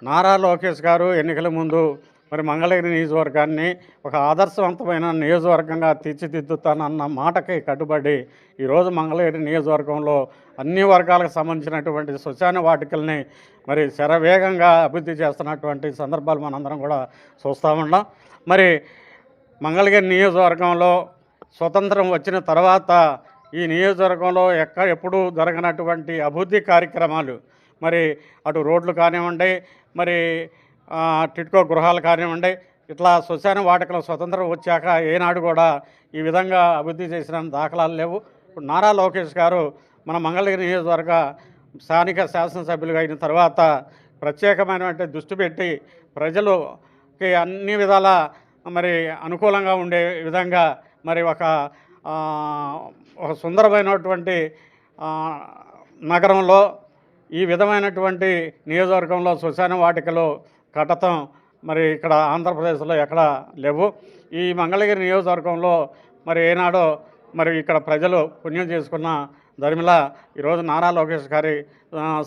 నారా లోకేష్ గారు ఎన్నికల ముందు మరి మంగళగిరి నియోజకవర్గాన్ని ఒక ఆదర్శవంతమైన నియోజకవర్గంగా తీర్చిదిద్దుతానన్న మాటకి కట్టుబడి ఈరోజు మంగళగిరి నియోజకవర్గంలో అన్ని వర్గాలకు సంబంధించినటువంటి శ్మశాన వాటికల్ని మరి శరవేగంగా అభివృద్ధి చేస్తున్నటువంటి సందర్భాలు మనందరం కూడా చూస్తూ ఉన్నాం. మరి మంగళగిరి నియోజకవర్గంలో స్వతంత్రం వచ్చిన తర్వాత ఈ నియోజకవర్గంలో ఎప్పుడూ జరగనటువంటి అభివృద్ధి కార్యక్రమాలు, మరి అటు రోడ్లు కానివ్వండి, మరి టిట్కో గృహాలు కానివ్వండి, ఇట్లా శ్మశాన వాటికల స్వతంత్రం వచ్చాక ఏనాడు కూడా ఈ విధంగా అభివృద్ధి చేసిన దాఖలాలు లేవు. ఇప్పుడు నారా లోకేష్ గారు మన మంగళగిరి నియోజకవర్గ స్థానిక శాసనసభ్యులుగా అయిన తర్వాత ప్రత్యేకమైనటువంటి దృష్టి పెట్టి ప్రజలకి అన్ని విధాల మరి అనుకూలంగా ఉండే విధంగా మరి ఒక సుందరమైనటువంటి నగరంలో ఈ విధమైనటువంటి నియోజకవర్గంలో శ్మశాన వాటికలు కట్టడం మరి ఇక్కడ ఆంధ్రప్రదేశ్లో ఎక్కడ లేవు. ఈ మంగళగిరి నియోజకవర్గంలో మరి ఏనాడో మరి ఇక్కడ ప్రజలు పుణ్యం చేసుకున్న దరిమిలా ఈరోజు నారా లోకేష్ గారి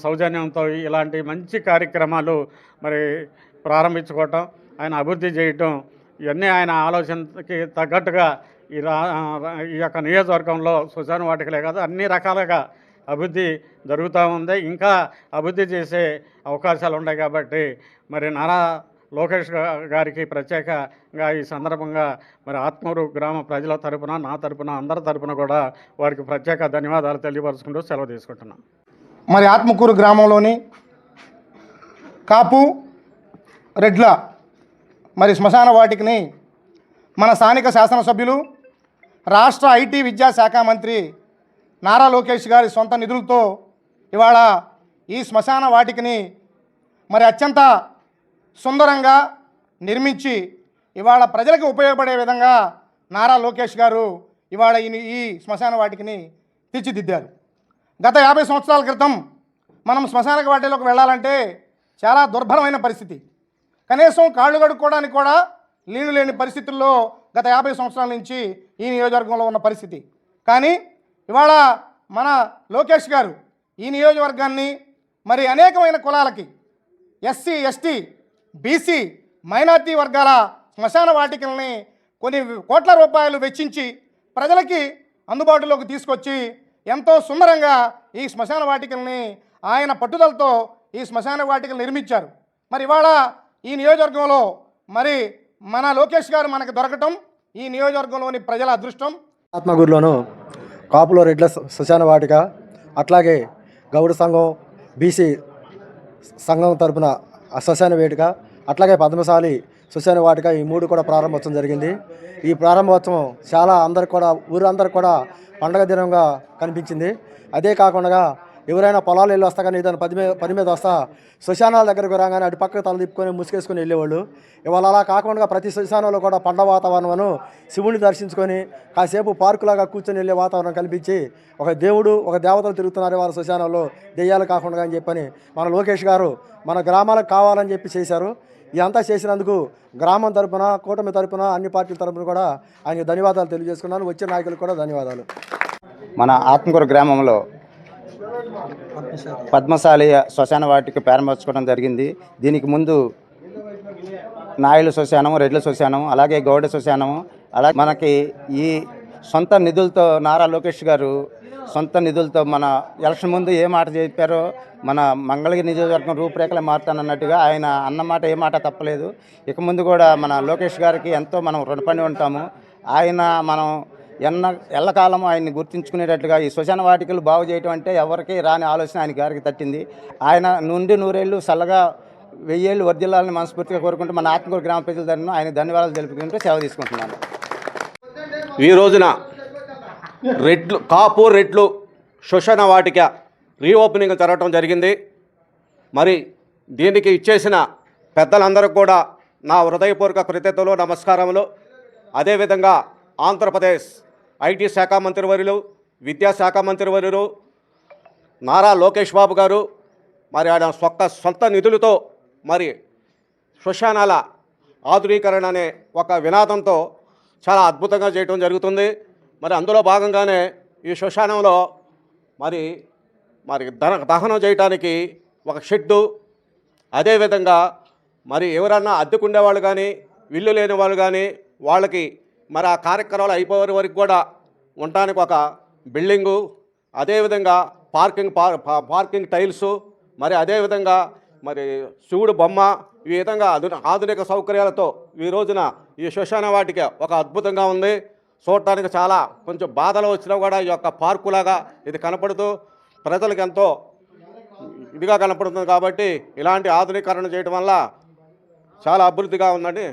సౌజన్యంతో ఇలాంటి మంచి కార్యక్రమాలు మరి ప్రారంభించుకోవటం, ఆయన అభివృద్ధి చేయటం, ఇవన్నీ ఆయన ఆలోచనకి తగ్గట్టుగా ఈ యొక్క నియోజకవర్గంలో శ్మశాన వాటికలే కాదు అన్ని రకాలుగా అభివృద్ధి జరుగుతూ ఉంది. ఇంకా అభివృద్ధి చేసే అవకాశాలు ఉన్నాయి. కాబట్టి మరి నారా లోకేష్ గారికి ప్రత్యేకంగా ఈ సందర్భంగా మరి ఆత్మూరు గ్రామ ప్రజల తరపున, నా తరపున, అందరి తరపున కూడా వారికి ప్రత్యేక ధన్యవాదాలు తెలియపరుచుకుంటూ సెలవు తీసుకుంటున్నాం. మరి ఆత్మకూరు గ్రామంలోని కాపు రెడ్ల మరి శ్మశాన వాటికని మన స్థానిక శాసనసభ్యులు, రాష్ట్ర ఐటీ విద్యాశాఖ మంత్రి నారా లోకేష్ గారి సొంత నిధులతో ఇవాళ ఈ శ్మశాన వాటికని మరి అత్యంత సుందరంగా నిర్మించి ఇవాళ ప్రజలకు ఉపయోగపడే విధంగా నారా లోకేష్ గారు ఇవాళ ఈ శ్మశాన వాటికని తీర్చిదిద్దారు. గత 50 సంవత్సరాల క్రితం మనం శ్మశాన వాటిలోకి వెళ్ళాలంటే చాలా దుర్భరమైన పరిస్థితి. కనీసం కాళ్ళు కడుక్కోవడానికి కూడా నీళ్లు లేని పరిస్థితుల్లో గత 50 సంవత్సరాల నుంచి ఈ నియోజకవర్గంలో ఉన్న పరిస్థితి. కానీ ఇవాళ మన లోకేష్ గారు ఈ నియోజకవర్గాన్ని మరి అనేకమైన కులాలకి, ఎస్సీ, ఎస్టీ, బీసీ, మైనార్టీ వర్గాల శ్మశాన వాటికల్ని కొన్ని కోట్ల రూపాయలు వెచ్చించి ప్రజలకి అందుబాటులోకి తీసుకొచ్చి ఎంతో సుందరంగా ఈ శ్మశాన వాటికల్ని ఆయన పట్టుదలతో ఈ శ్మశాన వాటికలు నిర్మించారు. మరి ఇవాళ ఈ నియోజకవర్గంలో మరి మన లోకేష్ గారు మనకు దొరకటం ఈ నియోజకవర్గంలోని ప్రజల అదృష్టం. ఆత్మగూరులోను కాపులో రెడ్ల శ్మశాన వాటిక, అట్లాగే గౌడ సంఘం, బీసీ సంఘం తరపున శ్మశాన వేదిక, అట్లాగే పద్మశాలి శ్మశాన వాటిక, ఈ 3 కూడా ప్రారంభోత్సవం జరిగింది. ఈ ప్రారంభోత్సవం చాలా ఊరందరికి కూడా పండగ దినంగా కనిపించింది. అదే కాకుండా ఎవరైనా పొలాలు వెళ్ళి వస్తా కానీ ఏదైనా పని మీద వస్తా శ్మశానాల దగ్గరకు రాగానే అటు పక్కకు తల తిప్పుకొని ముసుకేసుకొని వెళ్ళేవాళ్ళు. ఇవాళ అలా కాకుండా ప్రతి శ్మశానంలో కూడా పండగ వాతావరణమును శివుని దర్శించుకొని కాసేపు పార్కులాగా కూర్చొని వెళ్ళే వాతావరణం కల్పించి ఒక దేవుడు, ఒక దేవతలు తిరుగుతున్నారు వాళ్ళ శ్మశానంలో, దెయ్యాలు కాకుండా అని చెప్పని మన లోకేష్ గారు మన గ్రామాలకు కావాలని చెప్పి చేశారు. ఇదంతా చేసినందుకు గ్రామం తరపున, కూటమి తరపున, అన్ని పార్టీల తరపున కూడా ఆయనకు ధన్యవాదాలు తెలియజేసుకున్నాను. వచ్చే నాయకులకు కూడా ధన్యవాదాలు. మన ఆత్మకూరు గ్రామంలో పద్మశాలి శ్మశాన వాటిక ప్రారంభించుకోవడం జరిగింది. దీనికి ముందు నాయుల శ్మశానం, రెడ్ల శ్మశానం, అలాగే గౌడ శ్మశానం, అలాగే మనకి ఈ సొంత నిధులతో నారా లోకేష్ గారు సొంత నిధులతో మన ఎలక్షన్ ముందు ఏ మాట చెప్పారో మన మంగళగిరి నియోజకవర్గం రూపురేఖలు మారుతానన్నట్టుగా ఆయన అన్నమాట ఏ మాట తప్పలేదు. ఇక ముందు కూడా మన లోకేష్ గారికి ఎంతో మనం రుణపడి ఉంటాము. ఆయన మనం ఎల్లకాలం ఆయన్ని గుర్తుంచుకునేటట్లుగా ఈ శ్మశాన వాటికలు బాగు చేయటం అంటే ఎవరికి రాని ఆలోచన ఆయన గారికి తట్టింది. ఆయన నుండి 100 ఏళ్ళు చల్లగా 1000 ఏళ్ళు వర్ధిల్లాలని మనస్ఫూర్తిగా కోరుకుంటూ మన ఆత్మకూరు గ్రామ ప్రజల తరఫున ఆయన ధన్యవాదాలు తెలుపుకుంటూ సేవ తీసుకుంటున్నాను. ఈ రోజున కాపు రెడ్లు శ్మశాన వాటిక రీఓపెనింగ్ జరగటం జరిగింది. మరి దీనికి ఇచ్చేసిన పెద్దలందరూ కూడా నా హృదయపూర్వక కృతజ్ఞతలు, నమస్కారములు. అదేవిధంగా ఆంధ్రప్రదేశ్ ఐటీ శాఖ మంత్రివర్యులు, విద్యాశాఖ మంత్రివర్యులు నారా లోకేష్ బాబు గారు మరి ఆయన సొంత నిధులతో మరి శ్మశానాల ఆధునీకరణ అనే ఒక వినాదంతో చాలా అద్భుతంగా చేయడం జరుగుతుంది. మరి అందులో భాగంగానే ఈ శ్మశానంలో మరి దహనం చేయడానికి ఒక షెడ్డు, అదేవిధంగా మరి ఎవరన్నా అద్దెకుండేవాళ్ళు కానీ ఇల్లు లేని వాళ్ళు కానీ వాళ్ళకి మరి ఆ కార్యక్రమాలు అయిపోయే వరకు కూడా ఉండటానికి ఒక బిల్డింగు, అదేవిధంగా పార్కింగ్ టైల్సు, మరి అదేవిధంగా మరి శివుడు బొమ్మ, ఈ విధంగా ఆధునిక సౌకర్యాలతో ఈ రోజున ఈ శ్మశాన వాటిక ఒక అద్భుతంగా ఉంది. చూడటానికి చాలా కొంచెం బాధలు వచ్చినా కూడా ఈ యొక్క పార్కులాగా ఇది కనపడుతూ ప్రజలకు ఎంతో ఇదిగా కనపడుతుంది. కాబట్టి ఇలాంటి ఆధునీకరణ చేయడం వల్ల చాలా అభివృద్ధిగా ఉందని